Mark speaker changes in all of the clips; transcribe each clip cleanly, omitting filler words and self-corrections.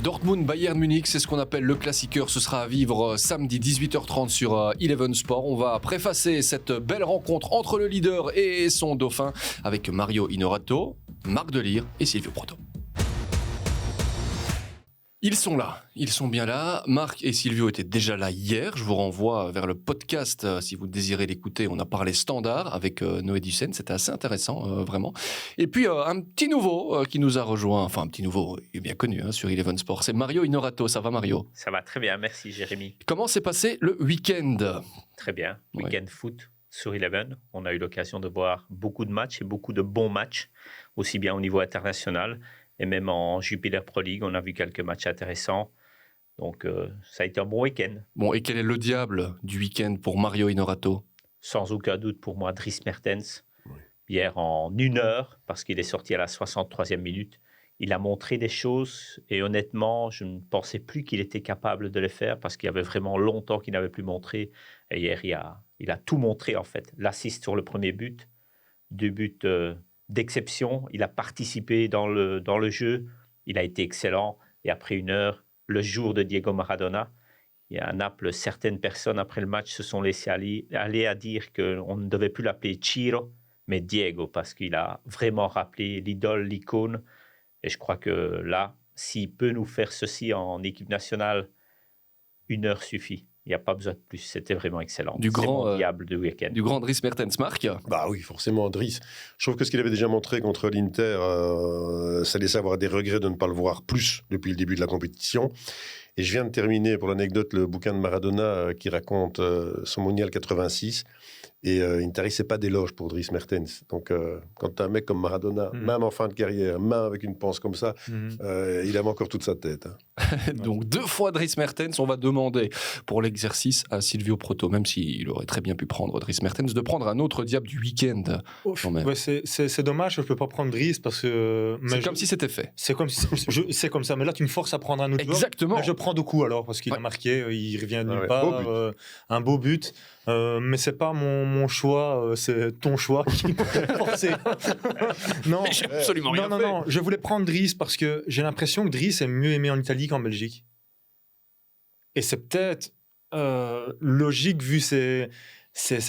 Speaker 1: Dortmund, Bayern Munich, c'est ce qu'on appelle le classiqueur. Ce sera à vivre samedi 18h30 sur Eleven Sport. On va préfacer cette belle rencontre entre le leader et son dauphin avec Mario Inorato, Marc Delire et Silvio Proto. Ils sont là, ils sont bien là. Marc et Silvio étaient déjà là hier. Je vous renvoie vers le podcast si vous désirez l'écouter. On a parlé standard avec Noé Ducène. C'était assez intéressant, vraiment. Et puis, un petit nouveau qui nous a rejoint. Enfin, un petit nouveau, il est bien connu sur Eleven Sport. C'est Mario Inorato. Ça va, Mario?
Speaker 2: Ça va très bien, merci Jérémy.
Speaker 1: Comment s'est passé le week-end?
Speaker 2: Très bien, week-end foot sur Eleven. On a eu l'occasion de voir beaucoup de matchs et beaucoup de bons matchs, aussi bien au niveau international. Et même en Jupiler Pro League, on a vu quelques matchs intéressants. Donc, ça a été un bon week-end.
Speaker 1: Bon, et quel est le diable du week-end pour Mario Inorato?
Speaker 2: Sans aucun doute pour moi, Dries Mertens. Oui. Hier, en 1 heure, parce qu'il est sorti à la 63e minute, il a montré des choses. Et honnêtement, je ne pensais plus qu'il était capable de les faire parce qu'il y avait vraiment longtemps qu'il n'avait plus montré. Et hier, il a tout montré, en fait. L'assist sur le premier but, 2 buts... d'exception, il a participé dans le jeu, il a été excellent. Et après 1 heure, le jour de Diego Maradona, il y a à Naples, certaines personnes après le match se sont laissées aller à dire qu'on ne devait plus l'appeler Ciro, mais Diego, parce qu'il a vraiment rappelé l'idole, l'icône. Et je crois que là, s'il peut nous faire ceci en équipe nationale, 1 heure suffit. Il n'y a pas besoin de plus. C'était vraiment excellent.
Speaker 1: Du grand
Speaker 2: diable de week-end.
Speaker 1: Du grand Dries Mertens, Marc.
Speaker 3: Bah oui, forcément, Dries. Je trouve que ce qu'il avait déjà montré contre l'Inter, ça laissait avoir des regrets de ne pas le voir plus depuis le début de la compétition. Et je viens de terminer, pour l'anecdote, le bouquin de Maradona qui raconte son mondial 86. Et il ne tarissait pas d'éloges pour Dries Mertens. Donc, quand tu as un mec comme Maradona, même en fin de carrière, même avec une panse comme ça, il aime encore toute sa tête. Hein.
Speaker 1: Donc, 2 fois Dries Mertens. On va demander pour l'exercice à Silvio Proto, même s'il aurait très bien pu prendre Dries Mertens, de prendre un autre diable du week-end.
Speaker 4: Ouais, c'est dommage, je ne peux pas prendre Dries parce que...
Speaker 1: C'est comme si c'était fait.
Speaker 4: C'est comme ça, mais là tu me forces à prendre un autre.
Speaker 1: Exactement.
Speaker 4: Là, je prends Doku alors, parce qu'il a marqué, il revient de nulle part, un beau but. Mais c'est pas mon choix, c'est ton choix qui m'a forcé.
Speaker 1: Non, j'ai absolument rien fait.
Speaker 4: Non, je voulais prendre Dries parce que j'ai l'impression que Dries est mieux aimé en Italie qu'en Belgique. Et c'est peut-être logique vu ses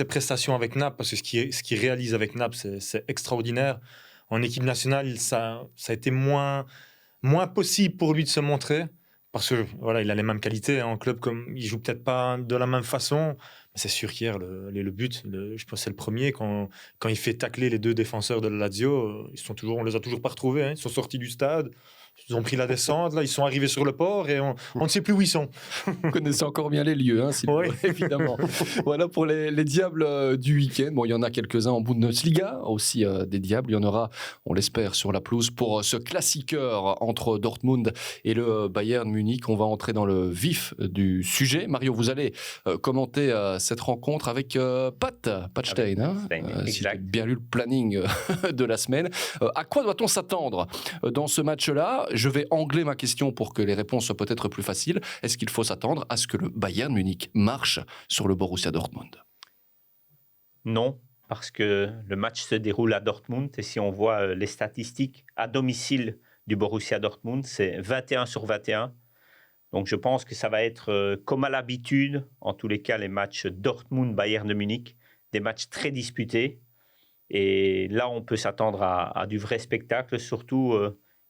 Speaker 4: prestations avec Naples, parce que ce qu'il réalise avec Naples, c'est extraordinaire. En équipe nationale, ça a été moins possible pour lui de se montrer. Parce que voilà, il a les mêmes qualités en club, comme il joue peut-être pas de la même façon. Mais c'est sûr qu'hier le but, je pense que c'est le premier quand il fait tacler les 2 défenseurs de la Lazio, on les a toujours pas retrouvés. Hein, ils sont sortis du stade, ils ont pris la descente, là ils sont arrivés sur le port et on ne sait plus où ils sont.
Speaker 1: Vous connaissez encore bien les lieux, hein,
Speaker 4: oui.
Speaker 1: Évidemment. Voilà pour les diables du week-end. Bon, il y en a quelques-uns en Bundesliga, aussi des diables. Il y en aura, on l'espère, sur la pelouse pour ce classiqueur entre Dortmund et le Bayern Munich. On va entrer dans le vif du sujet. Mario, vous allez commenter cette rencontre avec Pat Stein. Hein, si j'ai bien lu le planning de la semaine. À quoi doit-on s'attendre dans ce match-là? Je vais angler ma question pour que les réponses soient peut-être plus faciles. Est-ce qu'il faut s'attendre à ce que le Bayern Munich marche sur le Borussia Dortmund?
Speaker 2: Non, parce que le match se déroule à Dortmund et si on voit les statistiques à domicile du Borussia Dortmund, c'est 21 sur 21. Donc je pense que ça va être comme à l'habitude, en tous les cas les matchs Dortmund-Bayern de Munich, des matchs très disputés. Et là on peut s'attendre à du vrai spectacle, surtout...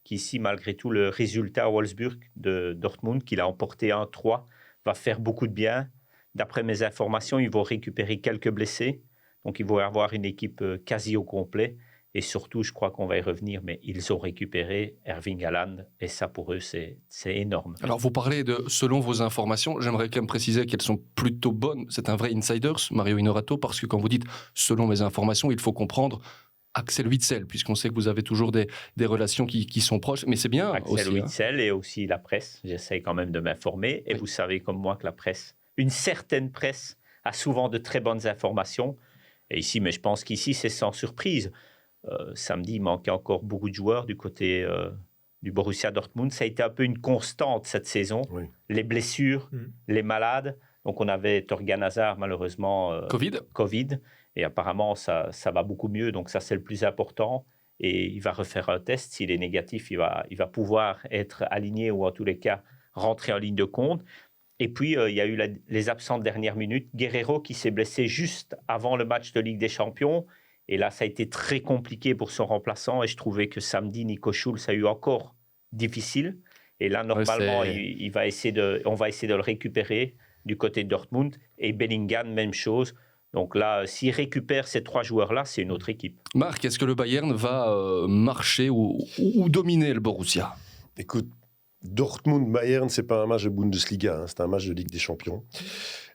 Speaker 2: qu'ici, malgré tout, le résultat à Wolfsburg de Dortmund, qu'il a emporté 1-3, va faire beaucoup de bien. D'après mes informations, ils vont récupérer quelques blessés. Donc, ils vont avoir une équipe quasi au complet. Et surtout, je crois qu'on va y revenir, mais ils ont récupéré Erling Haaland. Et ça, pour eux, c'est énorme.
Speaker 1: Alors, vous parlez de selon vos informations. J'aimerais quand même préciser qu'elles sont plutôt bonnes. C'est un vrai insiders, Mario Inorato, parce que quand vous dites selon mes informations, il faut comprendre Axel Witsel, puisqu'on sait que vous avez toujours des relations qui sont proches, mais c'est bien
Speaker 2: Axel
Speaker 1: aussi.
Speaker 2: Witsel et aussi la presse. J'essaie quand même de m'informer. Et oui. Vous savez comme moi que la presse, une certaine presse, a souvent de très bonnes informations. Et ici, mais je pense qu'ici, c'est sans surprise. Samedi, il manquait encore beaucoup de joueurs du côté du Borussia Dortmund. Ça a été un peu une constante cette saison. Oui. Les blessures, les malades. Donc, on avait Torgan Hazard, malheureusement, Covid. Et apparemment, ça va beaucoup mieux. Donc, ça, c'est le plus important. et il va refaire un test. S'il est négatif, il va pouvoir être aligné ou en tous les cas rentrer en ligne de compte. Et puis, il y a eu les absents de dernière minute. Guerreiro qui s'est blessé juste avant le match de Ligue des Champions. Et là, ça a été très compliqué pour son remplaçant. Et je trouvais que samedi, Nico Schulz a eu encore difficile. Et là, normalement, on va essayer de le récupérer du côté de Dortmund. Et Bellingham, même chose. Donc là, s'il récupère ces 3 joueurs-là, c'est une autre équipe.
Speaker 1: Marc, est-ce que le Bayern va marcher ou dominer le Borussia ?
Speaker 3: Écoute, Dortmund-Bayern, c'est pas un match de Bundesliga, c'est un match de Ligue des Champions.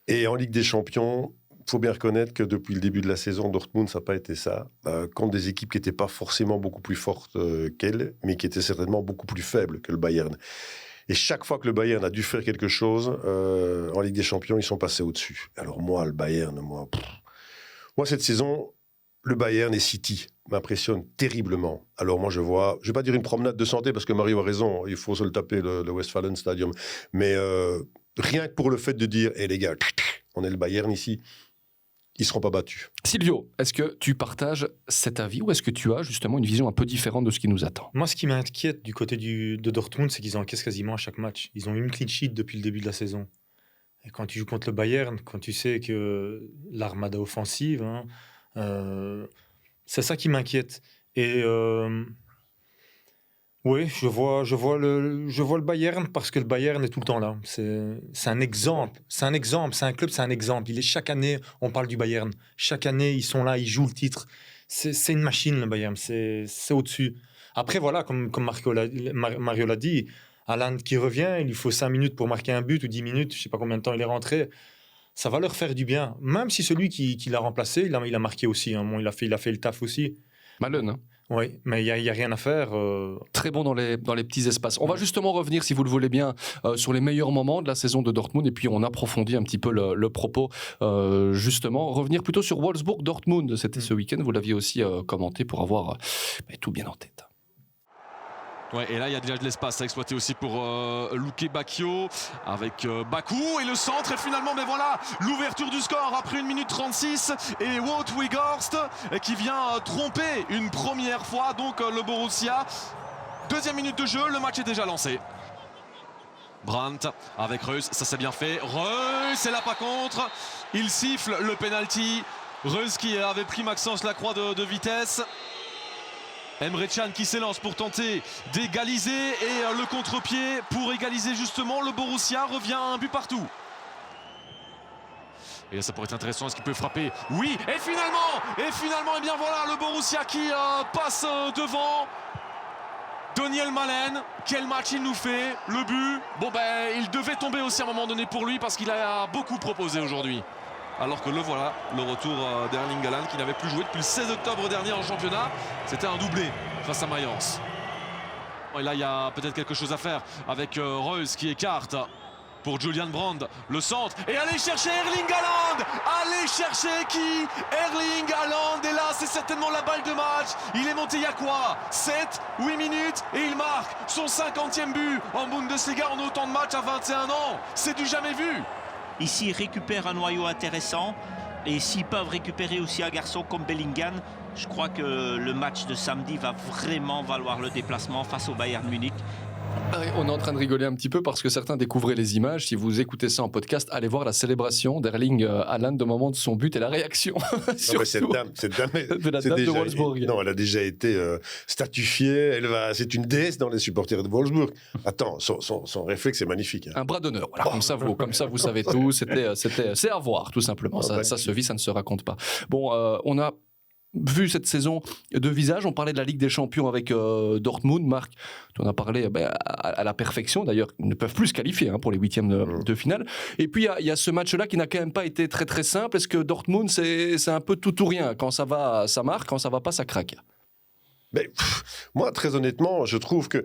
Speaker 3: Et en Ligue des Champions, il faut bien reconnaître que depuis le début de la saison, Dortmund, ça n'a pas été ça. Contre des équipes qui n'étaient pas forcément beaucoup plus fortes qu'elles, mais qui étaient certainement beaucoup plus faibles que le Bayern. Et chaque fois que le Bayern a dû faire quelque chose, en Ligue des Champions, ils sont passés au-dessus. Alors moi, le Bayern, moi cette saison, le Bayern et City m'impressionnent terriblement. Alors moi, je vais pas dire une promenade de santé, parce que Mario a raison, il faut se le taper, le Westfalen Stadium. Mais rien que pour le fait de dire, les gars, on est le Bayern ici, ils ne seront pas battus.
Speaker 1: Silvio, est-ce que tu partages cet avis ou est-ce que tu as justement une vision un peu différente de ce qui nous attend ?
Speaker 4: Moi, ce qui m'inquiète du côté de Dortmund, c'est qu'ils encaissent quasiment à chaque match. Ils ont une clean sheet depuis le début de la saison. Et quand tu joues contre le Bayern, quand tu sais que l'armada offensive, c'est ça qui m'inquiète. Et oui, je vois le Bayern parce que le Bayern est tout le temps là. C'est un exemple. C'est un club, c'est un exemple. Chaque année, on parle du Bayern. Chaque année, ils sont là, ils jouent le titre. C'est une machine, le Bayern. C'est au-dessus. Après, voilà, comme Mario l'a dit, Haaland qui revient, il lui faut 5 minutes pour marquer un but ou 10 minutes, je ne sais pas combien de temps il est rentré. Ça va leur faire du bien. Même si celui qui l'a remplacé, il a marqué aussi. Bon, il a fait le taf aussi.
Speaker 1: Malone, hein.
Speaker 4: Oui, mais il y a rien à faire.
Speaker 1: Très bon dans les petits espaces. On va justement revenir, si vous le voulez bien, sur les meilleurs moments de la saison de Dortmund et puis on approfondit un petit peu le propos. Justement, revenir plutôt sur Wolfsburg-Dortmund. C'était ce week-end, vous l'aviez aussi commenté pour avoir tout bien en tête.
Speaker 5: Ouais, et là, il y a déjà de l'espace à exploiter aussi pour Luke Bacchio avec Bakou et le centre. Et finalement, mais voilà, l'ouverture du score après 1 minute 36. Et Wout Weghorst qui vient tromper une première fois donc le Borussia. 2e minute de jeu, le match est déjà lancé. Brandt avec Reus, ça c'est bien fait. Reus, et là pas contre. Il siffle le penalty. Reus qui avait pris Maxence Lacroix de vitesse. Emre Can qui s'élance pour tenter d'égaliser et le contre-pied pour égaliser justement. Le Borussia revient à un but partout. Et là ça pourrait être intéressant, est-ce qu'il peut frapper? Oui, et finalement, et bien voilà le Borussia qui passe devant. Daniel Malen, quel match il nous fait, le but. Bon il devait tomber aussi à un moment donné pour lui parce qu'il a beaucoup proposé aujourd'hui. Alors que le voilà, le retour d'Erling Haaland qui n'avait plus joué depuis le 16 octobre dernier en championnat. C'était un doublé face à Mayence. Et là, il y a peut-être quelque chose à faire avec Reus qui écarte pour Julian Brandt. Le centre. Et allez chercher Erling Haaland. Allez chercher qui? Erling Haaland. Et là, c'est certainement la balle de match. Il est monté il y a quoi? 7-8 minutes et il marque son 50e but en Bundesliga en autant de matchs à 21 ans. C'est du jamais vu.
Speaker 6: Ici, ils récupèrent un noyau intéressant et s'ils peuvent récupérer aussi un garçon comme Bellingham, je crois que le match de samedi va vraiment valoir le déplacement face au Bayern Munich.
Speaker 1: On est en train de rigoler un petit peu parce que certains découvraient les images. Si vous écoutez ça en podcast, allez voir la célébration d'Erling Haaland au moment de son but et la réaction
Speaker 3: cette dame
Speaker 1: de la dame de Wolfsburg.
Speaker 3: Non, elle a déjà été statifiée. C'est une déesse dans les supporters de Wolfsburg. Attends, son réflexe est magnifique. Hein.
Speaker 1: Un bras d'honneur. Voilà, comme ça, vous savez tout. C'est à voir, tout simplement. Ça se vit, ça ne se raconte pas. Bon, on a vu cette saison de visage, on parlait de la Ligue des Champions avec Dortmund. Marc, tu en as parlé à la perfection. D'ailleurs, ils ne peuvent plus se qualifier pour les 8e de finale. Et puis, il y a ce match-là qui n'a quand même pas été très, très simple. Est-ce que Dortmund, c'est un peu tout ou rien? Quand ça va, ça marque. Quand ça va pas, ça craque.
Speaker 3: Moi, très honnêtement, je trouve que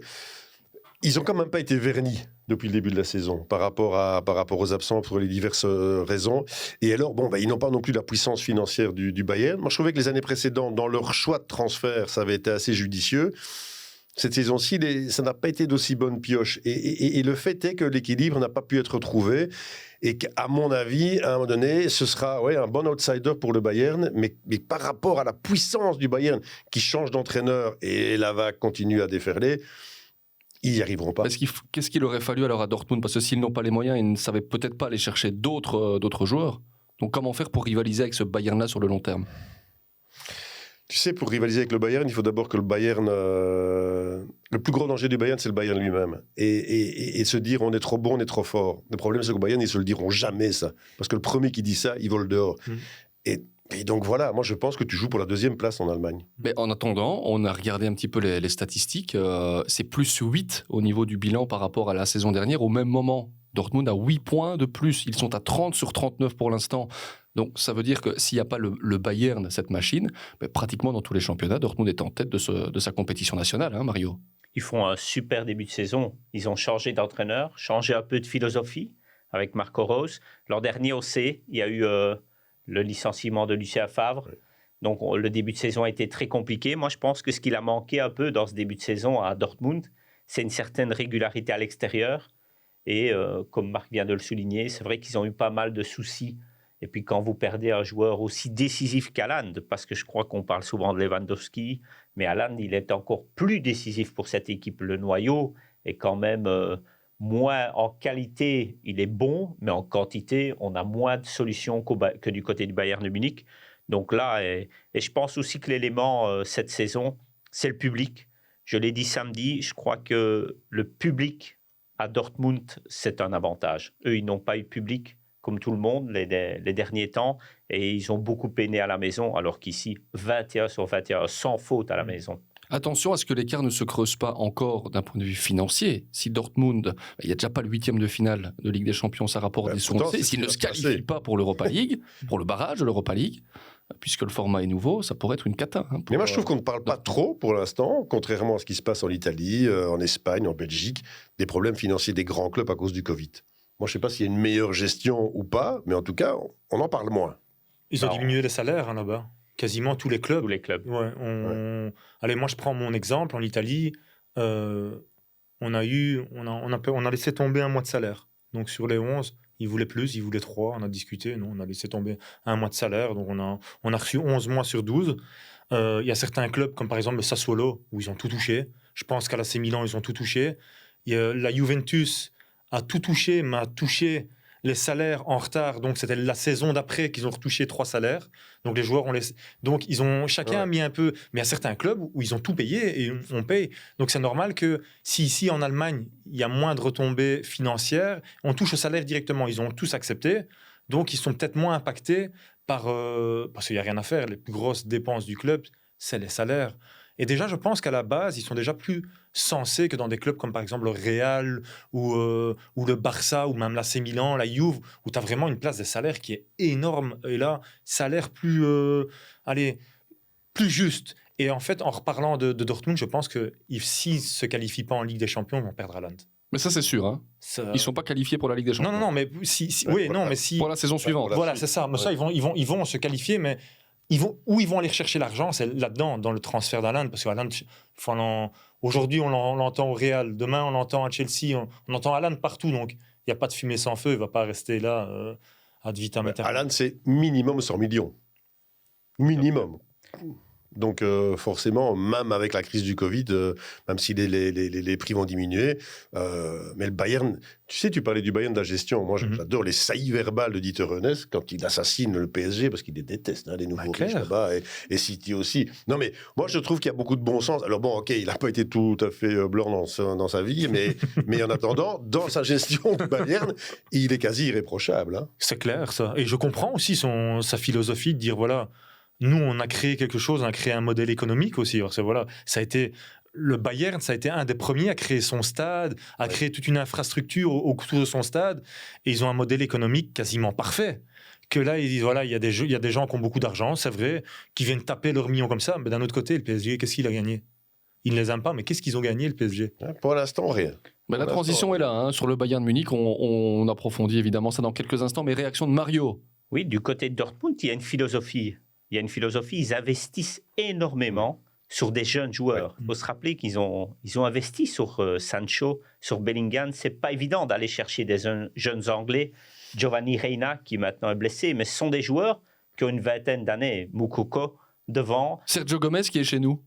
Speaker 3: ils n'ont quand même pas été vernis depuis le début de la saison par rapport aux absents pour les diverses raisons. Et alors, ils n'ont pas non plus la puissance financière du Bayern. Moi, je trouvais que les années précédentes, dans leur choix de transfert, ça avait été assez judicieux. cette saison-ci, ça n'a pas été d'aussi bonne pioche. Et le fait est que l'équilibre n'a pas pu être trouvé. Et qu'à mon avis, à un moment donné, ce sera un bon outsider pour le Bayern, mais par rapport à la puissance du Bayern qui change d'entraîneur et la vague continue à déferler, ils n'y arriveront pas.
Speaker 1: Qu'est-ce qu'il aurait fallu alors à Dortmund? Parce que s'ils n'ont pas les moyens, ils ne savaient peut-être pas aller chercher d'autres joueurs. Donc comment faire pour rivaliser avec ce Bayern-là sur le long terme?
Speaker 3: Tu sais, pour rivaliser avec le Bayern, il faut d'abord que le Bayern... le plus gros danger du Bayern, c'est le Bayern lui-même. Et se dire, on est trop bon, on est trop fort. Le problème, c'est qu'au Bayern, ils ne se le diront jamais, ça. Parce que le premier qui dit ça, il vole dehors. Et donc voilà, moi je pense que tu joues pour la 2e place en Allemagne.
Speaker 1: Mais en attendant, on a regardé un petit peu les statistiques. C'est plus 8 au niveau du bilan par rapport à la saison dernière. Au même moment, Dortmund a 8 points de plus. Ils sont à 30 sur 39 pour l'instant. Donc ça veut dire que s'il n'y a pas le Bayern, cette machine, pratiquement dans tous les championnats, Dortmund est en tête de sa compétition nationale, hein, Mario.
Speaker 2: Ils font un super début de saison. Ils ont changé d'entraîneur, changé un peu de philosophie avec Marco Rose. L'an dernier au C, il y a eu le licenciement de Lucien Favre. Oui. Donc le début de saison a été très compliqué. Moi, je pense que ce qu'il a manqué un peu dans ce début de saison à Dortmund, c'est une certaine régularité à l'extérieur. Et comme Marc vient de le souligner, c'est vrai qu'ils ont eu pas mal de soucis. Et puis quand vous perdez un joueur aussi décisif qu'Haaland, parce que je crois qu'on parle souvent de Lewandowski, mais Haaland, il est encore plus décisif pour cette équipe. Le noyau est quand même moins en qualité, il est bon, mais en quantité, on a moins de solutions que du côté du Bayern de Munich. Donc là, et je pense aussi que l'élément cette saison, c'est le public. Je l'ai dit samedi, je crois que le public à Dortmund, c'est un avantage. Eux, ils n'ont pas eu de public comme tout le monde les derniers temps, et ils ont beaucoup peiné à la maison, alors qu'ici, 21 sur 21, sans faute à la maison.
Speaker 1: Attention à ce que l'écart ne se creuse pas encore d'un point de vue financier. Si Dortmund, il n'y a déjà pas le 8e de finale de Ligue des Champions, ça rapporte des sous. S'il ne se qualifie pas pour l'Europa League, pour le barrage de l'Europa League, puisque le format est nouveau, ça pourrait être une cata.
Speaker 3: Mais moi, je trouve qu'on ne parle pas trop pour l'instant, contrairement à ce qui se passe en Italie, en Espagne, en Belgique, des problèmes financiers des grands clubs à cause du Covid. Moi, je ne sais pas s'il y a une meilleure gestion ou pas, mais en tout cas, on en parle moins.
Speaker 4: Ils ont diminué les salaires là-bas. Quasiment tous les clubs.
Speaker 2: Tous les clubs.
Speaker 4: Ouais. Allez, moi, je prends mon exemple. En Italie, on a laissé tomber un mois de salaire. Donc, sur les 11, ils voulaient plus, ils voulaient 3. On a discuté. Non, on a laissé tomber un mois de salaire. Donc, on a reçu 11 mois sur 12. Il y a certains clubs, comme par exemple le Sassuolo, où ils ont tout touché. Je pense qu'à l'AC Milan, ils ont tout touché. La Juventus a tout touché, mais a touché les salaires en retard. Donc, c'était la saison d'après qu'ils ont retouché 3 salaires. Donc, les joueurs donc, ils ont chacun mis un peu. Mais il y a certains clubs où ils ont tout payé et on paye. Donc, c'est normal que si ici, en Allemagne, il y a moins de retombées financières, on touche au salaire directement. Ils ont tous accepté. Donc, ils sont peut-être moins impactés parce qu'il n'y a rien à faire. Les plus grosses dépenses du club, c'est les salaires. Et déjà, je pense qu'à la base, ils sont déjà plus sensés que dans des clubs comme par exemple le Real ou le Barça ou même l'AC Milan, la Juve, où tu as vraiment une place des salaires qui est énorme. Et là, salaire plus juste. Et en fait, en reparlant de Dortmund, je pense que s'ils ne se qualifient pas en Ligue des Champions, ils vont perdre Haaland.
Speaker 1: Mais ça, c'est sûr. Hein. Ils ne sont pas qualifiés pour la Ligue des Champions.
Speaker 4: Non, mais si...
Speaker 1: Pour la saison suivante.
Speaker 4: Voilà, c'est ça. Mais ça, ils vont se qualifier, mais... Où ils vont aller rechercher l'argent, c'est là-dedans, dans le transfert d'Haaland, parce qu'Haaland, aujourd'hui, on l'entend au Real, demain, on l'entend à Chelsea, on entend Haaland partout, donc il n'y a pas de fumée sans feu, il ne va pas rester là ad vitam aeternam.
Speaker 3: Haaland, c'est minimum 100 millions. Minimum. Donc forcément, même avec la crise du Covid, même si les prix vont diminuer, mais le Bayern, tu sais, tu parlais du Bayern de la gestion. Moi, j'adore les saillies verbales de Dieter Hoeneß quand il assassine le PSG, parce qu'il les déteste, les nouveaux riches là-bas, et City aussi. Non, mais moi, je trouve qu'il y a beaucoup de bon sens. Alors bon, ok, il n'a pas été tout à fait blanc dans sa vie, mais en attendant, dans sa gestion du Bayern, il est quasi irréprochable. Hein.
Speaker 4: C'est clair, ça. Et je comprends aussi sa philosophie de dire, voilà... Nous, on a créé quelque chose, on a créé un modèle économique aussi. Parce que voilà, le Bayern, ça a été un des premiers à créer son stade, à créer toute une infrastructure autour de son stade. Et ils ont un modèle économique quasiment parfait. Que là, ils disent, voilà, il y a des gens qui ont beaucoup d'argent, c'est vrai, qui viennent taper leurs millions comme ça. Mais d'un autre côté, le PSG, qu'est-ce qu'il a gagné ? Ils ne les aiment pas, mais qu'est-ce qu'ils ont gagné, le PSG ?
Speaker 3: Pour l'instant, rien.
Speaker 1: La transition est là, sur le Bayern de Munich. On approfondit évidemment ça dans quelques instants. Mais réaction de Mario.
Speaker 2: Oui, du côté de Dortmund, il y a une philosophie. Ils investissent énormément sur des jeunes joueurs. Il faut se rappeler qu'ils ont investi sur Sancho, sur Bellingham. C'est pas évident d'aller chercher des jeunes Anglais. Giovanni Reina, qui maintenant est blessé, mais ce sont des joueurs qui ont une vingtaine d'années. Moukoko devant.
Speaker 1: Sergio Gomez qui est chez nous.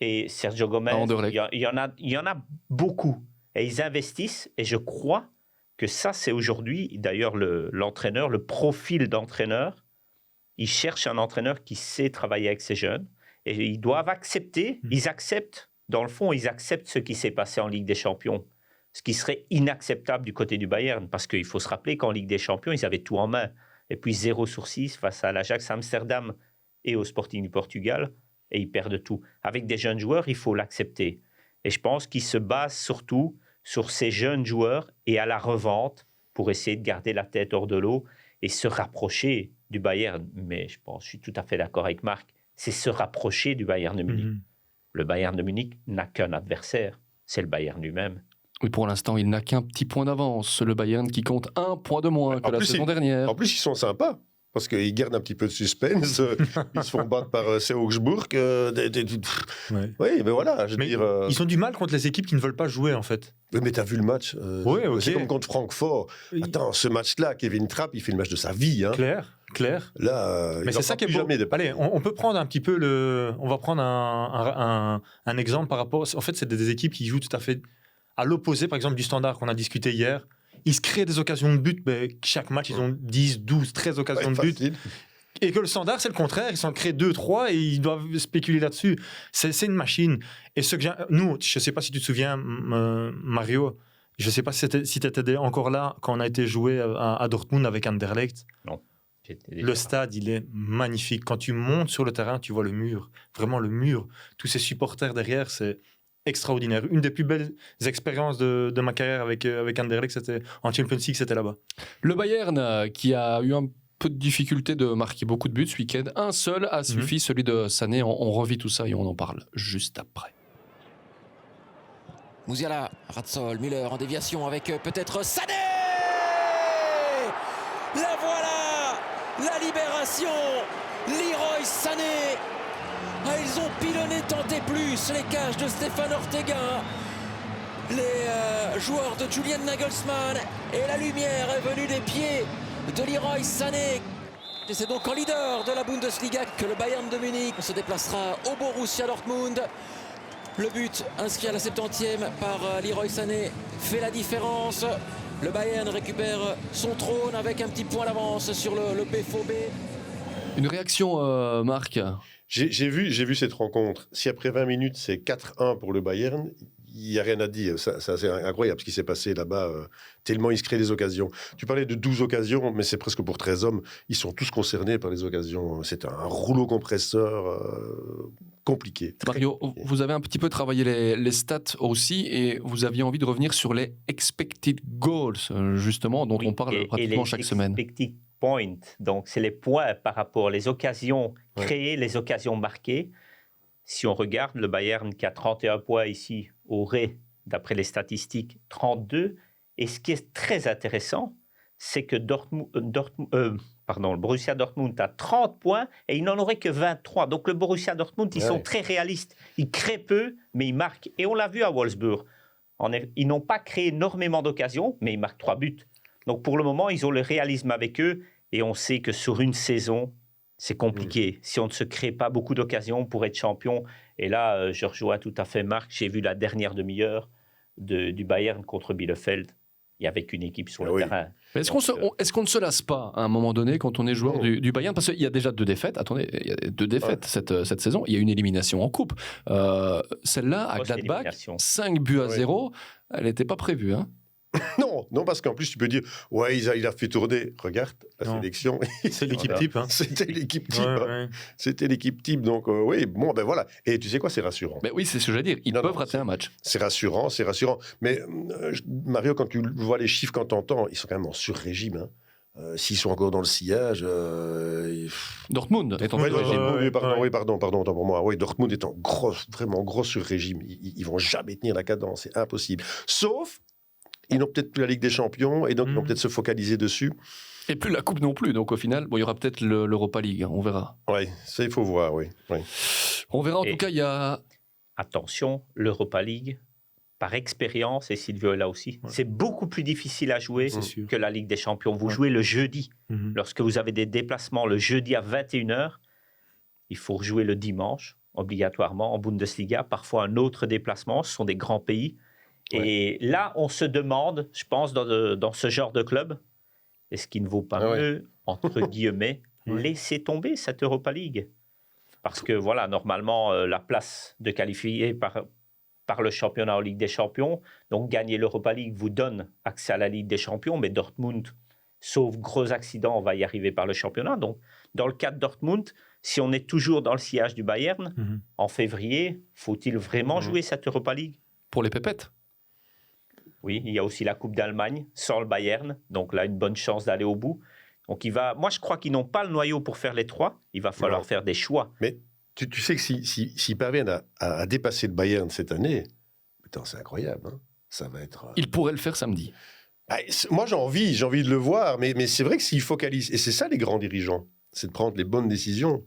Speaker 2: Et Sergio Gomez, il y en a beaucoup. Et ils investissent, et je crois que ça, c'est aujourd'hui, d'ailleurs, l'entraîneur, le profil d'entraîneur, ils cherchent un entraîneur qui sait travailler avec ces jeunes, et ils doivent accepter, ils acceptent, dans le fond, ils acceptent ce qui s'est passé en Ligue des Champions, ce qui serait inacceptable du côté du Bayern, parce qu'il faut se rappeler qu'en Ligue des Champions, ils avaient tout en main, et puis 0/6 face à l'Ajax Amsterdam et au Sporting du Portugal, et ils perdent tout. Avec des jeunes joueurs, il faut l'accepter. Et je pense qu'ils se basent surtout sur ces jeunes joueurs et à la revente pour essayer de garder la tête hors de l'eau et se rapprocher du Bayern. Mais je suis tout à fait d'accord avec Marc, c'est se rapprocher du Bayern de Munich. Le Bayern de Munich n'a qu'un adversaire, c'est le Bayern lui-même.
Speaker 1: Oui, pour l'instant, il n'a qu'un petit point d'avance. Le Bayern qui compte 1 point de moins que la saison dernière.
Speaker 3: En plus, ils sont sympas. Parce qu'ils gardent un petit peu de suspense. Ils se font battre par C. Augsbourg. Oui, mais voilà, je veux dire...
Speaker 4: Ils ont du mal contre les équipes qui ne veulent pas jouer, en fait.
Speaker 3: Mais t'as vu le match
Speaker 4: Oui, ok.
Speaker 3: C'est comme contre Francfort. Attends, ce match-là, Kevin Trapp, il fait le match de sa vie. Hein.
Speaker 4: Clair.
Speaker 3: Là,
Speaker 4: mais c'est ça qui est beau. Allez, on peut prendre un petit peu on va prendre un exemple par rapport... En fait, c'est des équipes qui jouent tout à fait à l'opposé, par exemple, du Standard qu'on a discuté hier. Ils se créent des occasions de but. Chaque match, ils ont 10, 12, 13 occasions de but. Et que le Standard, c'est le contraire. Ils s'en créent 2, 3 et ils doivent spéculer là-dessus. C'est une machine. Et nous, je ne sais pas si tu te souviens, Mario, je ne sais pas si tu étais encore là quand on a été joué à Dortmund avec Anderlecht.
Speaker 2: Non.
Speaker 4: Le stade, il est magnifique. Quand tu montes sur le terrain, tu vois le mur. Vraiment le mur. Tous ces supporters derrière, c'est extraordinaire. Une des plus belles expériences de ma carrière avec Anderlecht, c'était en Champions League, c'était là-bas.
Speaker 1: Le Bayern qui a eu un peu de difficulté de marquer beaucoup de buts ce week-end. Un seul a suffi, celui de Sané. On revit tout ça et on en parle juste après.
Speaker 7: Musiala, Ratzol, Müller en déviation avec peut-être Sané. La voilà, la libération, Leroy Sané. Ah, ils ont pilonné tant et plus les cages de Stéphane Ortega, les joueurs de Julian Nagelsmann, et la lumière est venue des pieds de Leroy Sané. Et c'est donc en leader de la Bundesliga que le Bayern de Munich se déplacera au Borussia Dortmund. Le but inscrit à la 70e par Leroy Sané fait la différence. Le Bayern récupère son trône avec un petit point d'avance sur le BVB.
Speaker 1: Une réaction, Marc?
Speaker 3: J'ai vu cette rencontre. Si après 20 minutes, c'est 4-1 pour le Bayern, il n'y a rien à dire. C'est incroyable ce qui s'est passé là-bas. Tellement ils se créent des occasions. Tu parlais de 12 occasions, mais c'est presque pour 13 hommes. Ils sont tous concernés par les occasions. C'est un rouleau compresseur compliqué.
Speaker 1: Mario,
Speaker 3: compliqué.
Speaker 1: vous avez un petit peu travaillé les stats aussi et vous aviez envie de revenir sur les expected goals, justement, dont on parle pratiquement chaque semaine.
Speaker 2: Expected points, donc c'est les points par rapport aux occasions créées, les occasions marquées. Si on regarde le Bayern qui a 31 points ici, aurait, d'après les statistiques, 32. Et ce qui est très intéressant, c'est que le Borussia Dortmund a 30 points et il n'en aurait que 23. Donc le Borussia Dortmund, ils sont très réalistes. Ils créent peu, mais ils marquent. Et on l'a vu à Wolfsburg. Ils n'ont pas créé énormément d'occasions, mais ils marquent 3 buts. Donc pour le moment, ils ont le réalisme avec eux. Et on sait que sur une saison, c'est compliqué. Si on ne se crée pas beaucoup d'occasions pour être champion. Et là, je rejoins tout à fait Marc. J'ai vu la dernière demi-heure du Bayern contre Bielefeld. Il n'y avait qu'une équipe sur le terrain.
Speaker 1: Mais est-ce qu'on ne se lasse pas à un moment donné quand on est joueur du Bayern? Parce qu'il y a déjà 2 défaites. Attendez, il y a 2 défaites cette saison. Il y a une élimination en coupe. Celle-là, à Gladbach, 5 buts à 0. Elle n'était pas prévue, hein?
Speaker 3: Non, parce qu'en plus, tu peux dire, il a fait tourner. Regarde, la sélection.
Speaker 4: C'est l'équipe type. Hein.
Speaker 3: C'était l'équipe type. C'était l'équipe type. Donc, voilà. Et tu sais quoi, c'est rassurant.
Speaker 1: Mais oui, c'est ce que j'allais dire. Ils peuvent rater un match.
Speaker 3: C'est rassurant. Mais Mario, quand tu vois les chiffres, quand tu entends, ils sont quand même en sur-régime. Hein. S'ils sont encore dans le sillage.
Speaker 1: Dortmund est en sur-régime.
Speaker 3: Pardon, autant pour moi. Oui, Dortmund est en vraiment gros sur-régime. Ils vont jamais tenir la cadence. C'est impossible. Sauf. Ils n'ont peut-être plus la Ligue des Champions et donc ils vont peut-être se focaliser dessus.
Speaker 1: Et plus la Coupe non plus. Donc au final, il y aura peut-être l'Europa League. On verra.
Speaker 3: Oui, ça il faut voir, oui.
Speaker 1: On verra, en
Speaker 2: Et-
Speaker 1: tout cas, il y a...
Speaker 2: Attention, l'Europa League, par expérience, et Silvio est là aussi,
Speaker 4: Ouais.
Speaker 2: c'est beaucoup plus difficile à jouer
Speaker 4: C'est sûr.
Speaker 2: que la Ligue des Champions. Vous
Speaker 4: Ouais.
Speaker 2: jouez le jeudi.
Speaker 4: Mhm.
Speaker 2: Lorsque vous avez des déplacements le jeudi à 21h, il faut jouer le dimanche, obligatoirement, en Bundesliga. Parfois, un autre déplacement, ce sont des grands pays. Et là, on se demande, je pense, dans ce genre de club, est-ce qu'il ne vaut pas
Speaker 3: Ah ouais.
Speaker 2: mieux, entre guillemets,
Speaker 4: Ouais.
Speaker 2: laisser tomber cette Europa League? Parce que, voilà, normalement, la place de qualifier par le championnat en Ligue des Champions, donc gagner l'Europa League vous donne accès à la Ligue des Champions, mais Dortmund, sauf gros accident, on va y arriver par le championnat. Donc, dans le cas de Dortmund, si on est toujours dans le sillage du Bayern,
Speaker 4: Mhm.
Speaker 2: en février, faut-il vraiment jouer cette Europa League?
Speaker 1: Pour les pépettes.
Speaker 2: Oui, il y a aussi la Coupe d'Allemagne sans le Bayern, donc là, une bonne chance d'aller au bout. Donc, moi, je crois qu'ils n'ont pas le noyau pour faire les trois. Il va falloir
Speaker 3: Non.
Speaker 2: faire des choix.
Speaker 3: Mais tu sais que s'ils parviennent à dépasser le Bayern cette année, putain, c'est incroyable. Hein. Ça va être.
Speaker 1: Il pourrait le faire samedi.
Speaker 3: Moi, j'ai envie de le voir, mais c'est vrai que s'ils focalisent, et c'est ça les grands dirigeants, c'est de prendre les bonnes décisions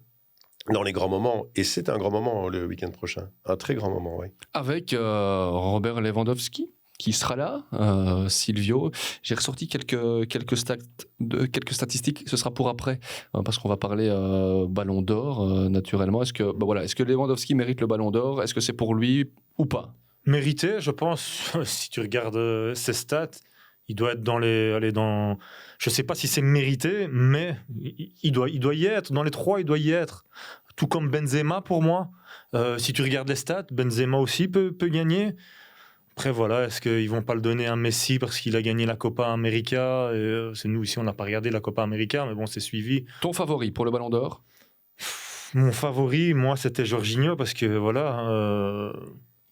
Speaker 3: dans les grands moments. Et c'est un grand moment le week-end prochain. Un très grand moment, oui.
Speaker 1: Avec Robert Lewandowski qui sera là, Silvio. J'ai ressorti quelques statistiques, ce sera pour après, parce qu'on va parler Ballon d'Or, naturellement. Est-ce que Lewandowski mérite le Ballon d'Or? Est-ce que c'est pour lui ou pas?
Speaker 4: Mérité, je pense, si tu regardes ses stats, il doit être dans je ne sais pas si c'est mérité, mais il doit y être. Dans les trois, il doit y être. Tout comme Benzema, pour moi. Si tu regardes les stats, Benzema aussi peut gagner. Après, voilà, est-ce qu'ils ne vont pas le donner à Messi parce qu'il a gagné la Copa América? C'est nous, ici, on n'a pas regardé la Copa América, mais bon, c'est suivi.
Speaker 1: Ton favori pour le Ballon d'Or?
Speaker 4: Mon favori, moi, c'était Jorginho parce que, voilà...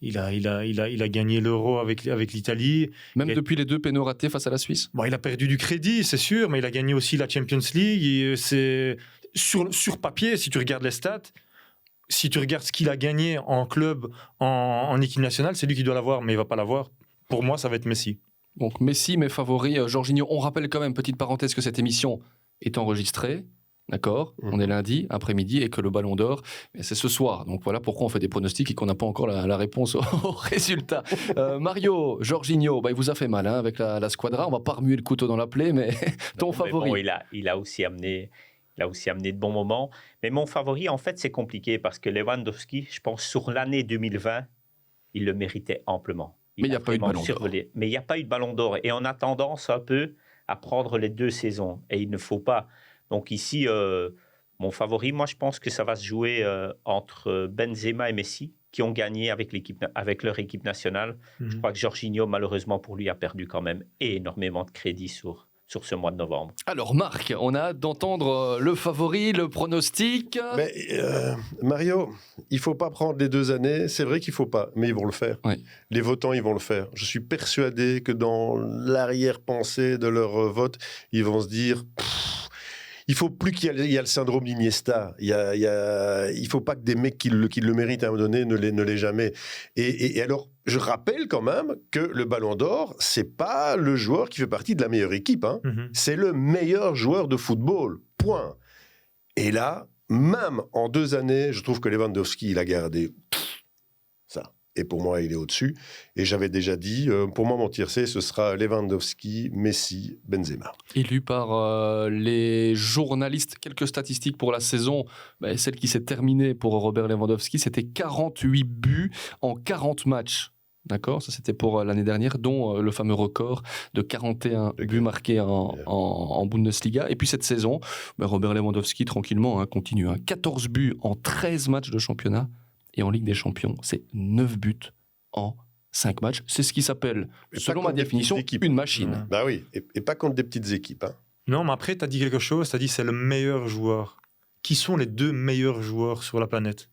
Speaker 4: Il a gagné l'Euro avec l'Italie.
Speaker 1: Même
Speaker 4: Et-
Speaker 1: depuis les 2 pénaux ratés face à la Suisse?
Speaker 4: Bon, il a perdu du crédit, c'est sûr, mais il a gagné aussi la Champions League. Et c'est sur papier, si tu regardes les stats, si tu regardes ce qu'il a gagné en club, en équipe nationale, c'est lui qui doit l'avoir, mais il va pas l'avoir. Pour moi, ça va être Messi.
Speaker 1: Donc Messi, mes favoris, Jorginho. On rappelle quand même, petite parenthèse, que cette émission est enregistrée. D'accord, on est lundi après-midi et que le Ballon d'Or, c'est ce soir. Donc voilà pourquoi on fait des pronostics et qu'on n'a pas encore la réponse au résultat. Mario, Jorginho, il vous a fait mal avec la squadra. On va pas remuer le couteau dans la plaie, mais ton
Speaker 2: Mais
Speaker 1: favori.
Speaker 2: bon, il a aussi amené de bons moments. Mais mon favori, en fait, c'est compliqué parce que Lewandowski, je pense, sur l'année 2020, il le méritait amplement.
Speaker 1: Mais il n'y a pas eu de
Speaker 2: vraiment
Speaker 1: Ballon d'Or.
Speaker 2: survolé. Mais il n'y a pas eu de Ballon d'Or. Et on a tendance un peu à prendre les deux saisons. Et il ne faut pas. Donc ici, mon favori, moi, je pense que ça va se jouer entre Benzema et Messi, qui ont gagné avec leur équipe nationale. Je crois que Jorginho, malheureusement pour lui, a perdu quand même énormément de crédit sur ce mois de novembre.
Speaker 1: Alors Marc, on a hâte d'entendre le favori, le pronostic.
Speaker 3: Mais, Mario, il faut pas prendre les 2 années. C'est vrai qu'il faut pas, mais ils vont le faire.
Speaker 1: Oui.
Speaker 3: Les votants, ils vont le faire. Je suis persuadé que dans l'arrière-pensée de leur vote, ils vont se dire... Il faut plus qu'il y ait le syndrome d'Iniesta. Il faut pas que des mecs qui le méritent à un moment donné ne l'aient jamais. Et alors, je rappelle quand même que le Ballon d'Or, c'est pas le joueur qui fait partie de la meilleure équipe. Hein. C'est le meilleur joueur de football. Point. Et là, même en 2 années, je trouve que Lewandowski, il a gardé ça. Et pour moi, il est au-dessus. Et j'avais déjà dit, pour moi, mon tiercé, ce sera Lewandowski, Messi, Benzema.
Speaker 1: Élu par les journalistes, quelques statistiques pour la saison. Celle qui s'est terminée pour Robert Lewandowski, c'était 48 buts en 40 matchs. D'accord, ça c'était pour l'année dernière, dont le fameux record de 41 buts marqués en Bundesliga. Et puis cette saison, Robert Lewandowski, tranquillement, continue. 14 buts en 13 matchs de championnat. Et en Ligue des Champions, c'est 9 buts en 5 matchs. C'est ce qui s'appelle, selon ma définition, une machine.
Speaker 3: Bah oui, et pas contre des petites équipes. Hein.
Speaker 4: Non, mais après, tu as dit quelque chose, tu as dit c'est le meilleur joueur. Qui sont les 2 meilleurs joueurs sur la planète?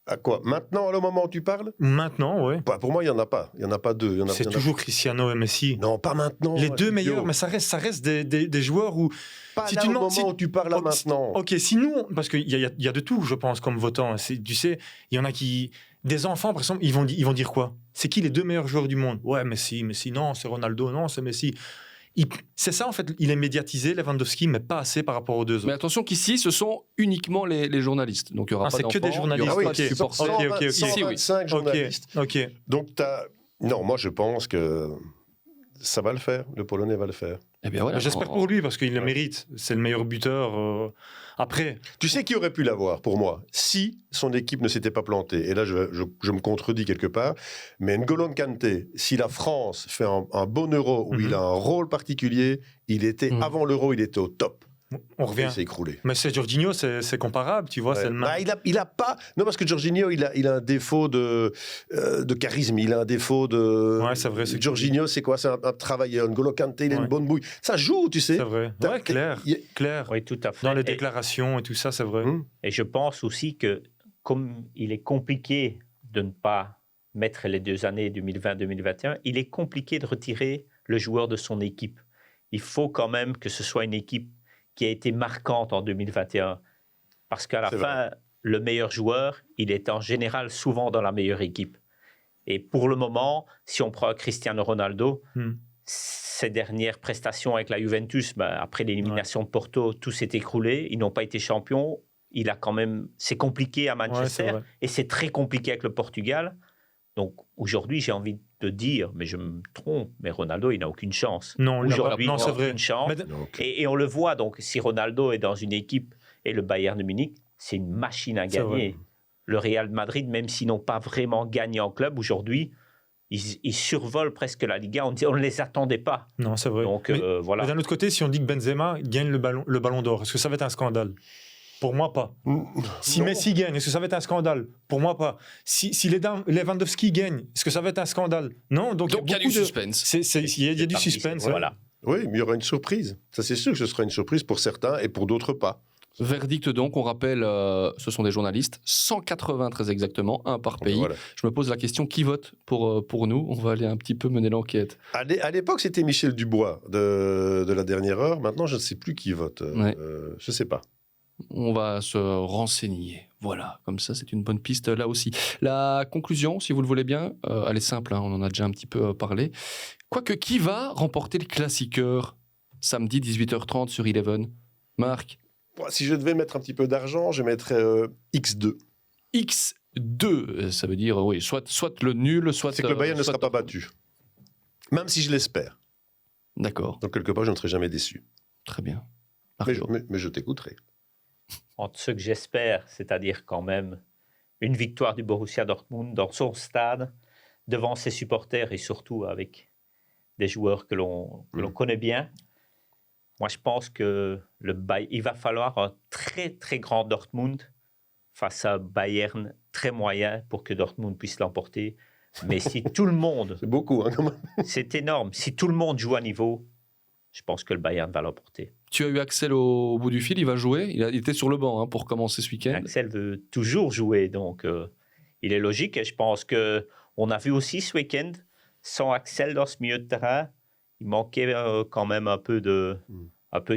Speaker 3: À quoi? Maintenant, au moment où tu parles?
Speaker 4: Maintenant, oui.
Speaker 3: Pour moi, il n'y en a pas. Il n'y en a pas 2.
Speaker 4: C'est toujours Cristiano et Messi.
Speaker 3: Non, pas maintenant.
Speaker 4: Les 2
Speaker 3: idiot.
Speaker 4: meilleurs, mais ça reste des joueurs où...
Speaker 3: Pas
Speaker 4: Si
Speaker 3: là,
Speaker 4: tu
Speaker 3: au
Speaker 4: demandes-
Speaker 3: moment où tu parles là, maintenant.
Speaker 4: Ok, si nous, parce qu'il y a de tout, je pense, comme votant. Tu sais, il y en a qui... Des enfants, par exemple, ils vont dire quoi? C'est qui les 2 meilleurs joueurs du monde? Ouais, Messi, non, c'est Ronaldo, non, c'est Messi. C'est ça, en fait, il est médiatisé, Lewandowski, mais pas assez par rapport aux deux autres.
Speaker 1: Mais attention qu'ici, ce sont uniquement les journalistes. Donc, il y aura pas
Speaker 4: c'est que des
Speaker 1: d'enfants, il y
Speaker 4: journalistes.
Speaker 1: aura
Speaker 3: Ah
Speaker 1: pas
Speaker 3: oui,
Speaker 1: de
Speaker 3: ok.
Speaker 1: supporters.
Speaker 4: Ok.
Speaker 3: 125 journalistes.
Speaker 4: Ok.
Speaker 3: Donc, non, moi, je pense que ça va le faire. Le Polonais va le faire.
Speaker 1: Eh bien, voilà.
Speaker 4: J'espère pour lui, parce qu'il le mérite. C'est le meilleur buteur. Après,
Speaker 3: Tu sais qui aurait pu l'avoir, pour moi, si son équipe ne s'était pas plantée. Et là, je me contredis quelque part. Mais N'Golo Kanté, si la France fait un bon Euro où il a un rôle particulier, il était, avant l'Euro, il était au top.
Speaker 4: on revient.
Speaker 3: Il s'est écroulé.
Speaker 4: Mais c'est Jorginho, c'est comparable, tu vois.
Speaker 3: Ouais.
Speaker 4: C'est le même.
Speaker 3: Il a pas. Non, parce que Jorginho, il a un défaut de charisme. Il a un défaut de.
Speaker 4: Ouais, c'est vrai.
Speaker 3: Jorginho, c'est quoi? C'est un travailleur. N'Golo Kanté, il a une
Speaker 4: Ouais.
Speaker 3: bonne bouille. Ça joue, tu sais.
Speaker 4: C'est vrai. Ouais, clair. Clair.
Speaker 2: Oui, tout à fait.
Speaker 4: Dans les
Speaker 2: Et-
Speaker 4: déclarations et tout ça, c'est vrai.
Speaker 2: Et je pense aussi que comme il est compliqué de ne pas mettre les 2 années 2020-2021, il est compliqué de retirer le joueur de son équipe. Il faut quand même que ce soit une équipe qui a été marquante en 2021. Parce qu'à la
Speaker 3: C'est
Speaker 2: fin, le meilleur joueur, il est en général souvent dans la meilleure équipe. Et pour le moment, si on prend Cristiano Ronaldo, ses dernières prestations avec la Juventus, après l'élimination de Porto, tout s'est écroulé. Ils n'ont pas été champions. Il a quand même, c'est compliqué à Manchester
Speaker 4: vrai.
Speaker 2: et c'est très compliqué avec le Portugal. Donc aujourd'hui, j'ai envie de dire, mais je me trompe, mais Ronaldo, il n'a aucune chance.
Speaker 4: Non, il n'a pas-
Speaker 2: Aujourd'hui,
Speaker 4: non,
Speaker 2: il
Speaker 4: c'est
Speaker 2: n'a
Speaker 4: vrai.
Speaker 2: aucune chance.
Speaker 4: Mais
Speaker 3: Donc,
Speaker 2: Et on le voit, donc si Ronaldo est dans une équipe et le Bayern de Munich, c'est une machine à
Speaker 4: C'est vrai.
Speaker 2: gagner. Le Real de Madrid, même s'ils n'ont pas vraiment gagné en club aujourd'hui, ils survolent presque la Liga. On ne les attendait pas.
Speaker 4: Non, c'est vrai.
Speaker 2: Donc
Speaker 4: Mais
Speaker 2: voilà.
Speaker 4: d'un autre côté, si on dit que Benzema gagne le ballon d'or, est-ce que ça va être un scandale? Pour moi, pas. Si
Speaker 3: non.
Speaker 4: Messi gagne, est-ce que ça va être un scandale? Pour moi, pas. Si Lewandowski gagne, est-ce que ça va être un scandale? Non, donc
Speaker 1: Donc, il y a du
Speaker 4: beaucoup de-
Speaker 1: suspense.
Speaker 4: Il y a du
Speaker 2: Parmi-
Speaker 4: suspense.
Speaker 2: Voilà.
Speaker 3: Oui, mais il y aura une surprise. Ça, c'est sûr que ce sera une surprise pour certains et pour d'autres pas.
Speaker 1: Verdict donc, on rappelle, ce sont des journalistes, 180 très exactement, un par pays.
Speaker 3: Voilà.
Speaker 1: Je me pose la question, qui vote pour nous? On va aller un petit peu mener l'enquête.
Speaker 3: À l'époque, c'était Michel Dubois de la dernière heure. Maintenant, je ne sais plus qui vote.
Speaker 1: Ouais.
Speaker 3: Je ne sais pas.
Speaker 1: On va se renseigner. Voilà, comme ça, c'est une bonne piste là aussi. La conclusion, si vous le voulez bien, elle est simple, hein, on en a déjà un petit peu parlé. Quoique, qui va remporter le classiqueur samedi 18h30 sur Eleven? Marc?
Speaker 3: Bon, si je devais mettre un petit peu d'argent, je mettrais X2.
Speaker 1: X2, ça veut dire, oui, soit le nul, soit...
Speaker 3: C'est que le Bayern ne
Speaker 1: soit
Speaker 3: sera pas battu. Même si je l'espère.
Speaker 1: D'accord,
Speaker 3: Donc, quelque part, je ne serai jamais déçu.
Speaker 1: très bien.
Speaker 3: Mais
Speaker 1: Marco.
Speaker 3: mais je t'écouterai.
Speaker 2: Entre ce que j'espère, c'est-à-dire quand même une victoire du Borussia Dortmund dans son stade, devant ses supporters et surtout avec des joueurs que l'on connaît bien. Moi, je pense que il va falloir un très, très grand Dortmund face à Bayern très moyen pour que Dortmund puisse l'emporter. Mais si tout le monde,
Speaker 3: C'est beaucoup, hein, quand même.
Speaker 2: c'est énorme, si tout le monde joue à niveau, je pense que le Bayern va l'emporter.
Speaker 1: Tu as eu Axel au bout du fil, il va jouer. Il était sur le banc pour commencer ce week-end.
Speaker 2: Axel veut toujours jouer, donc il est logique. Et je pense qu'on a vu aussi ce week-end, sans Axel dans ce milieu de terrain, il manquait quand même un peu de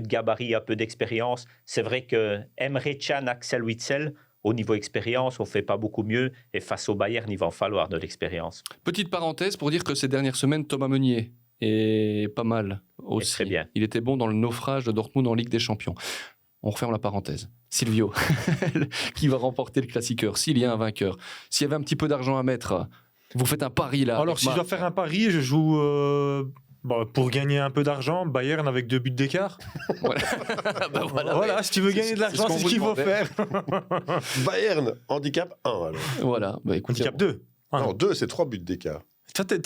Speaker 2: gabarit, un peu d'expérience. C'est vrai que Emre Can, Axel Witsel, au niveau expérience, on ne fait pas beaucoup mieux. Et face au Bayern, il va en falloir de l'expérience.
Speaker 1: Petite parenthèse pour dire que ces dernières semaines, Thomas Meunier est pas mal aussi.
Speaker 2: très bien.
Speaker 1: Il était bon dans le naufrage de Dortmund en Ligue des Champions. On referme la parenthèse. Silvio, qui va remporter le classiqueur s'il y a un vainqueur? S'il y avait un petit peu d'argent à mettre, vous faites un pari là.
Speaker 4: Alors,
Speaker 1: avec
Speaker 4: si je dois
Speaker 1: Marc.
Speaker 4: faire un pari, je joue pour gagner un peu d'argent, Bayern avec 2 buts d'écart.
Speaker 1: Bah voilà,
Speaker 4: Voilà, si tu veux gagner de l'argent,
Speaker 1: ce qu'on
Speaker 4: c'est ce
Speaker 1: vous
Speaker 4: qu'il faut
Speaker 1: demandait.
Speaker 4: faire.
Speaker 3: Bayern, handicap 1. Alors.
Speaker 1: Voilà. Bah, écoutez,
Speaker 4: Handicap 2. Ah,
Speaker 3: Non, 2, c'est 3 buts d'écart.
Speaker 4: Toi, t'es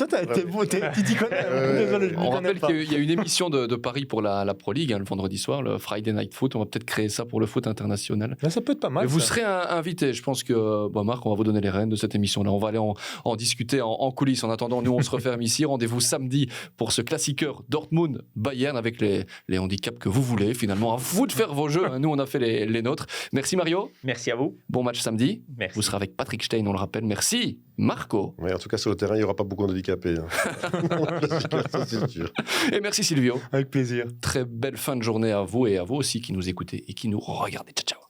Speaker 4: bon, tu t'y connais. Désolé, je m'y
Speaker 1: on
Speaker 4: connais
Speaker 1: rappelle
Speaker 4: pas.
Speaker 1: qu'il y a une émission de Paris pour la Pro League le vendredi soir, le Friday Night Foot. On va peut-être créer ça pour le foot international.
Speaker 4: Là, ça peut être pas mal.
Speaker 1: Et vous
Speaker 4: ça.
Speaker 1: serez invité. Je pense que, Marc, on va vous donner les rênes de cette émission-là. On va aller en discuter en coulisses. En attendant, nous, on se referme ici. Rendez-vous samedi pour ce classiqueur Dortmund-Bayern avec les handicaps que vous voulez. Finalement, à vous de faire vos jeux. Nous, on a fait les nôtres. Merci, Mario.
Speaker 2: Merci à vous.
Speaker 1: Bon match samedi.
Speaker 2: Merci.
Speaker 1: Vous serez avec Patrick Stein, on le rappelle. Merci, Marco.
Speaker 3: Ouais, en tout cas, sur le terrain, il n'y aura pas beaucoup d'handicapés. Hein. Ça, c'est sûr.
Speaker 1: Et merci, Silvio.
Speaker 4: Avec plaisir.
Speaker 1: Très belle fin de journée à vous et à vous aussi qui nous écoutez et qui nous regardez. Ciao, ciao.